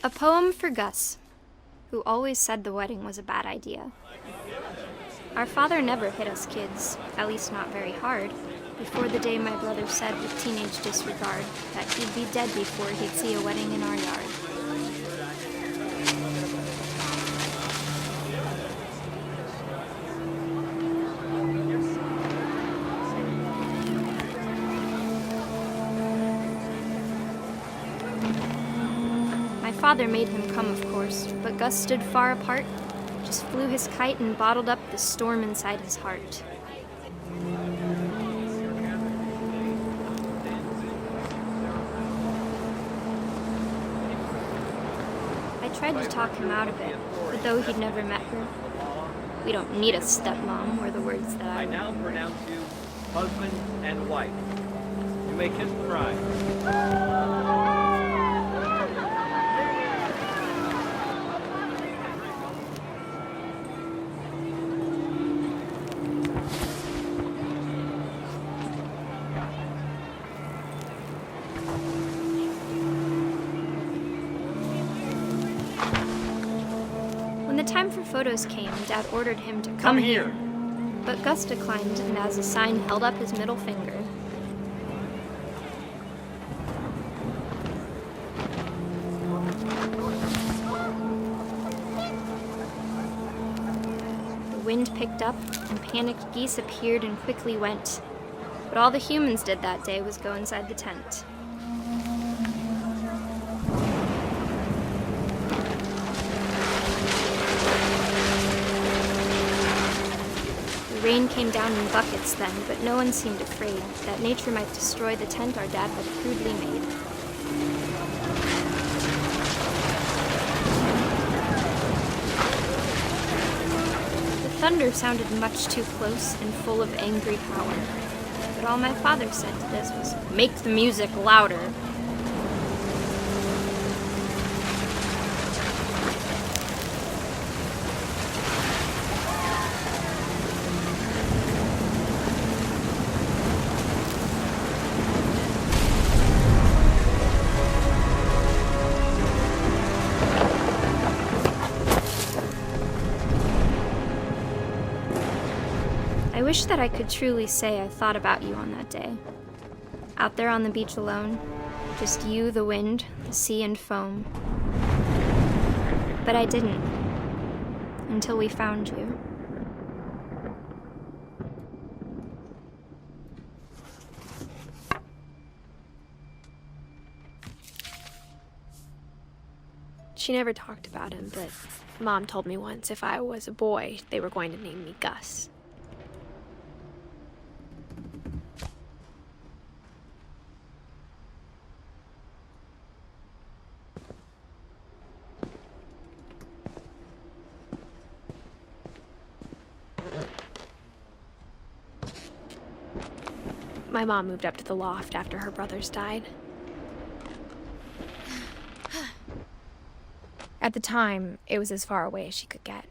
A poem for Gus, who always said the wedding was a bad idea. Our father never hit us kids, at least not very hard, before the day my brother said with teenage disregard that he'd be dead before he'd see a wedding in our yard. My father made him come, of course, but Gus stood far apart, just flew his kite and bottled up the storm inside his heart. I tried to talk him out of it, but though he'd never met her, "We don't need a stepmom," were the words that I now pronounce you husband and wife. You may kiss the bride. When the time for photos came, Dad ordered him to come here. But Gus declined, and as a sign held up his middle finger. The wind picked up, and panicked geese appeared and quickly went. But all the humans did that day was go inside the tent. The rain came down in buckets then, but no one seemed afraid that nature might destroy the tent our dad had crudely made. The thunder sounded much too close and full of angry power, but all my father said to this was, "Make the music louder." I wish that I could truly say I thought about you on that day. Out there on the beach alone, just you, the wind, the sea, and foam. But I didn't, until we found you. She never talked about him, but Mom told me once if I was a boy, they were going to name me Gus. My mom moved up to the loft after her brothers died. At the time, it was as far away as she could get.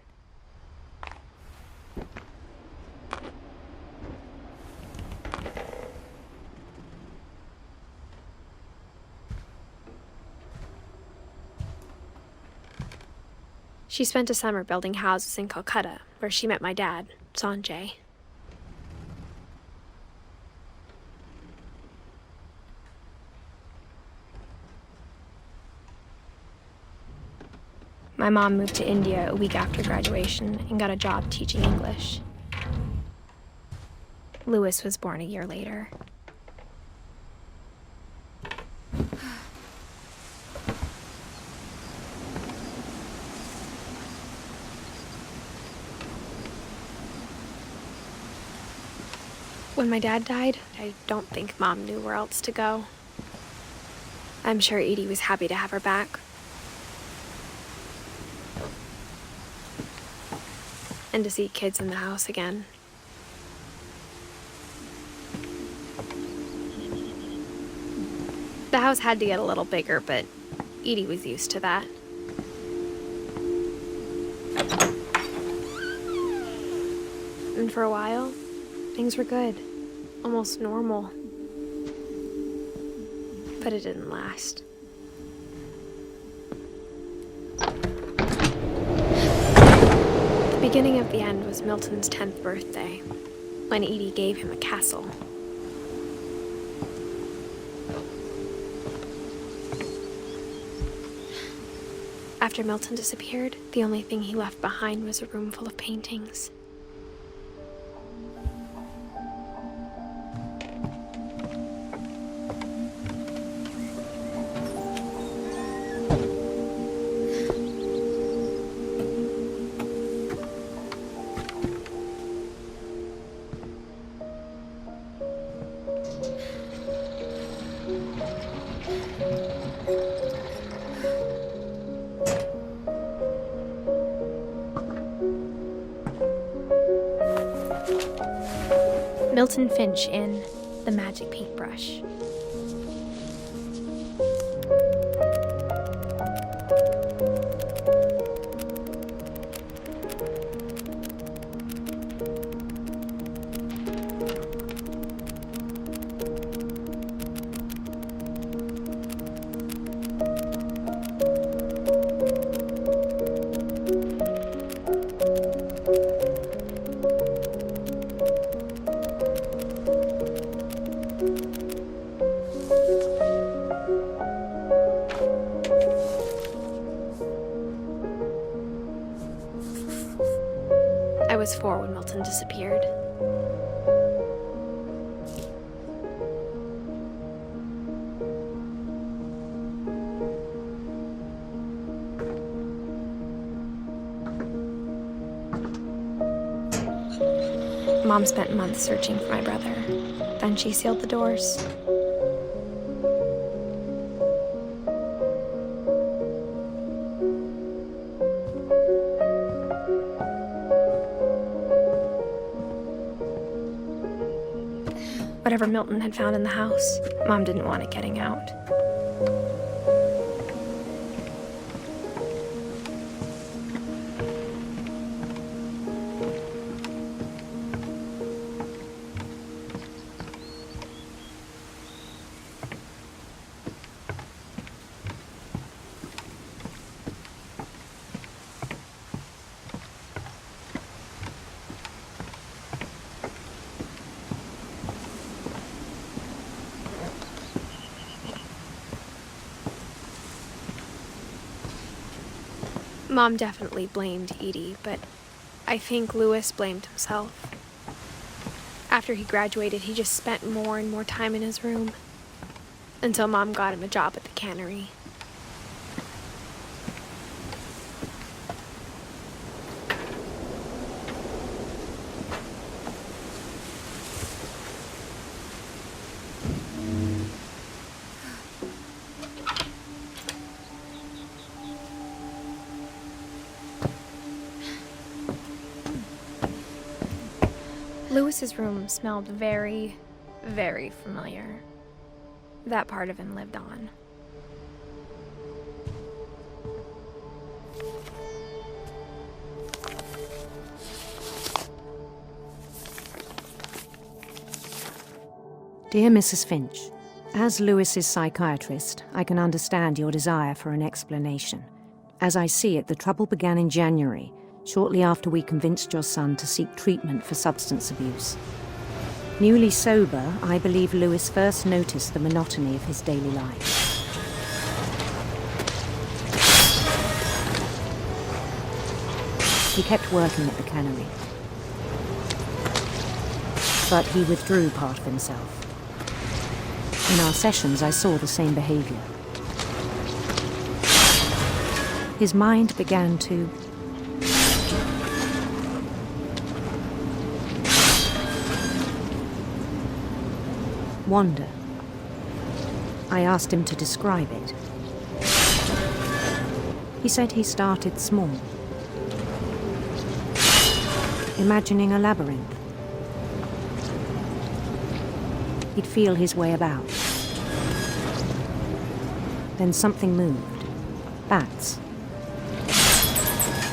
She spent a summer building houses in Calcutta, where she met my dad, Sanjay. My mom moved to India a week after graduation and got a job teaching English. Louis was born a year later. When my dad died, I don't think Mom knew where else to go. I'm sure Edie was happy to have her back. And to see kids in the house again. The house had to get a little bigger, but Edie was used to that. And for a while, things were good, almost normal. But it didn't last. beginning of the end was Milton's 10th birthday, when Edie gave him a castle. After Milton disappeared, the only thing he left behind was a room full of paintings. Milton Finch in The Magic Paintbrush. I was 4 when Milton disappeared. Mom spent months searching for my brother. Then she sealed the doors. Whatever Milton had found in the house, Mom didn't want it getting out. Mom definitely blamed Edie, but I think Louis blamed himself. After he graduated, he just spent more and more time in his room, until Mom got him a job at the cannery. Louis's room smelled very, very familiar. That part of him lived on. Dear Mrs. Finch, as Louis's psychiatrist, I can understand your desire for an explanation. As I see it, the trouble began in January, shortly after we convinced your son to seek treatment for substance abuse. Newly sober, I believe Louis first noticed the monotony of his daily life. He kept working at the cannery, but he withdrew part of himself. In our sessions, I saw the same behavior. His mind began to wander. I asked him to describe it. He said he started small, imagining a labyrinth. He'd feel his way about. Then something moved. Bats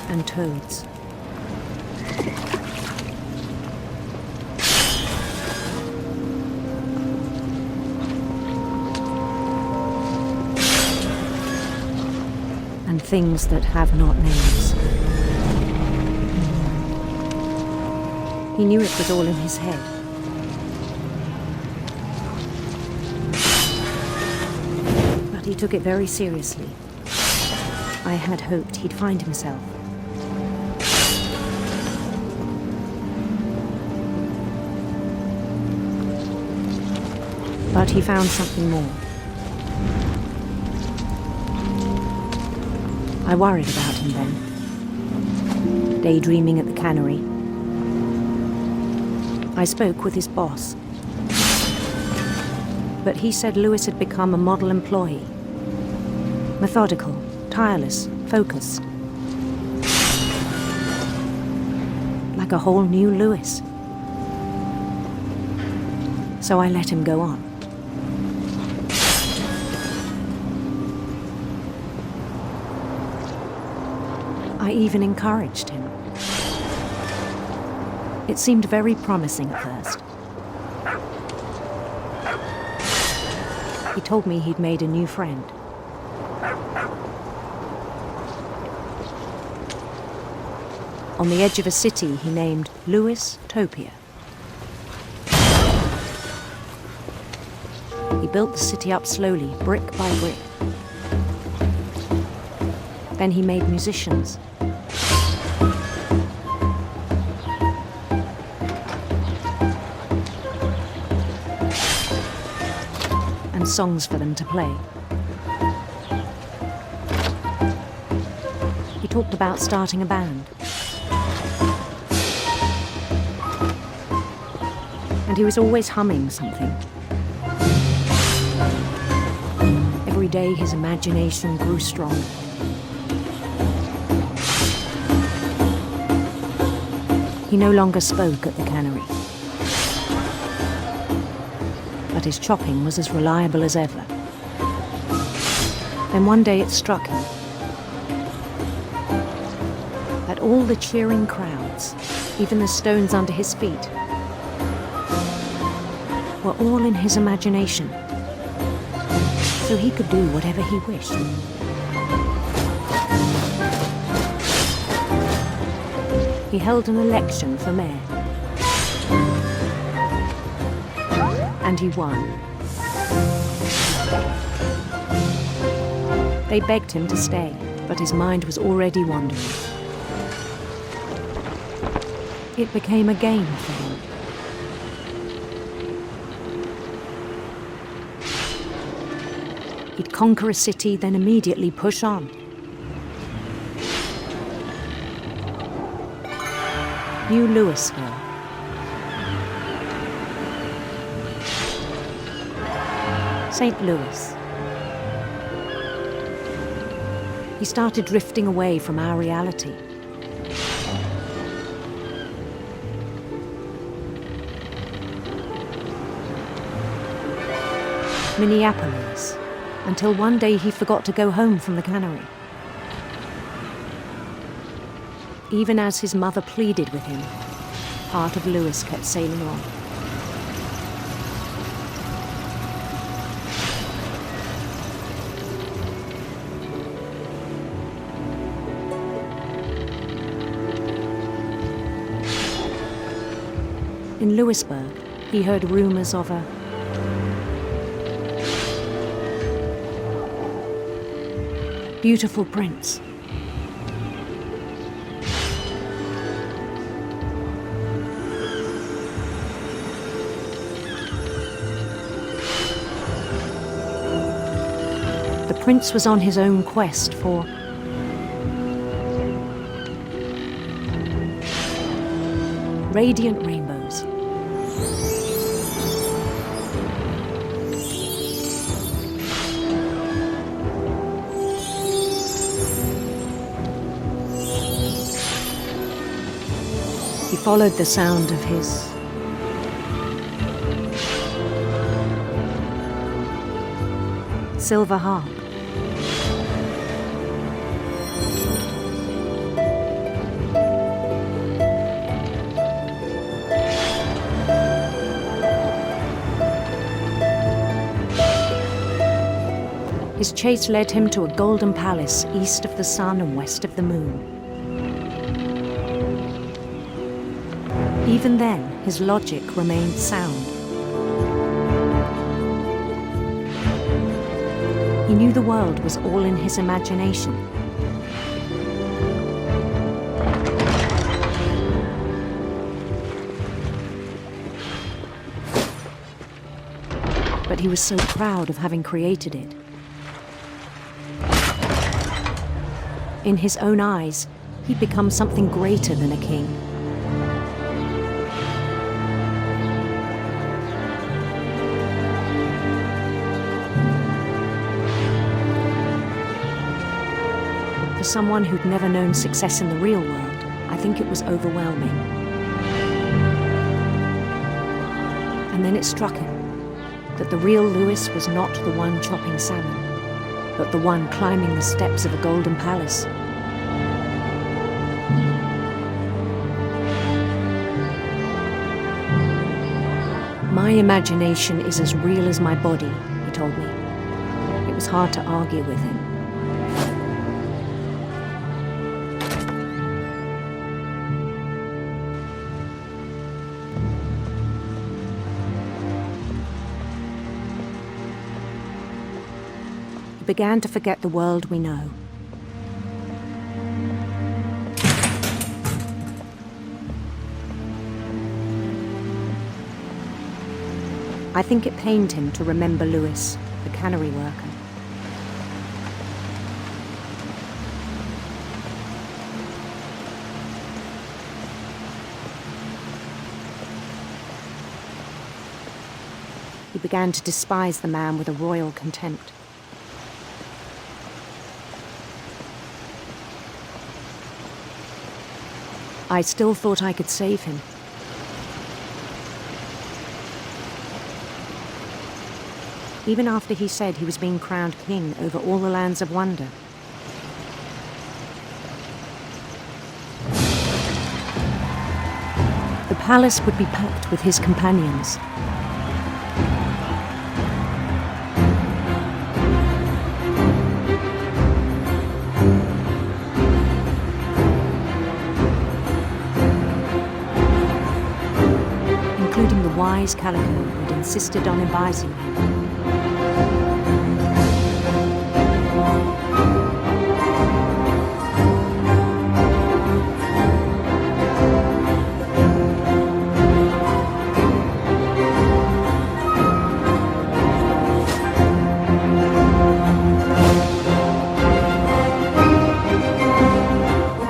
and toads. And things that have not names. He knew it was all in his head. But he took it very seriously. I had hoped he'd find himself. But he found something more. I worried about him then, daydreaming at the cannery. I spoke with his boss, but he said Lewis had become a model employee. Methodical, tireless, focused. Like a whole new Lewis. So I let him go on. I even encouraged him. It seemed very promising at first. He told me he'd made a new friend. On the edge of a city he named Lewis-topia. He built the city up slowly, brick by brick. Then he made musicians. And songs for them to play. He talked about starting a band. And he was always humming something. Every day his imagination grew stronger. He no longer spoke at the cannery. But his chopping was as reliable as ever. Then one day it struck him that all the cheering crowds, even the stones under his feet, were all in his imagination, so he could do whatever he wished. He held an election for mayor. And he won. They begged him to stay, but his mind was already wandering. It became a game for him. He'd conquer a city, then immediately push on. New Louisville. St. Louis. He started drifting away from our reality. Minneapolis, until one day he forgot to go home from the cannery. Even as his mother pleaded with him, part of Lewis kept sailing on. In Lewisburg, he heard rumors of a beautiful prince. The prince was on his own quest for radiant rainbows. He followed the sound of his silver harp. His chase led him to a golden palace east of the sun and west of the moon. He Even then, his logic remained sound. He knew the world was all in his imagination. But he was so proud of having created it. In his own eyes, he'd become something greater than a king. For someone who'd never known success in the real world, I think it was overwhelming. And then it struck him that the real Lewis was not the one chopping salmon, but the one climbing the steps of a golden palace. My imagination is as real as my body, he told me. It was hard to argue with him. He began to forget the world we know. I think it pained him to remember Lewis, the cannery worker. He began to despise the man with a royal contempt. I still thought I could save him. Even after he said he was being crowned king over all the lands of wonder. The palace would be packed with his companions. Including the wise Calico who'd insisted on advising him.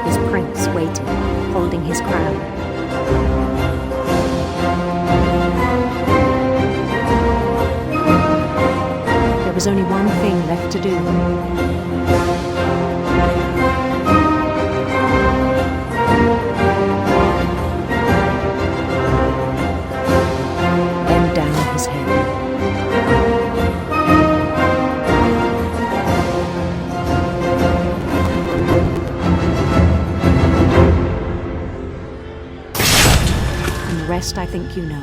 His prince waited, holding his crown. There was only one thing left to do. Bend down his head. And the rest I think you know.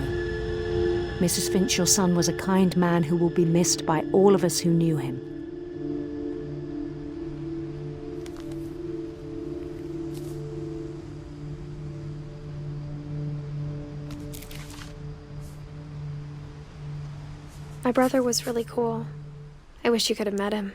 Mrs. Finch, your son was a kind man who will be missed by all of us who knew him. My brother was really cool. I wish you could have met him.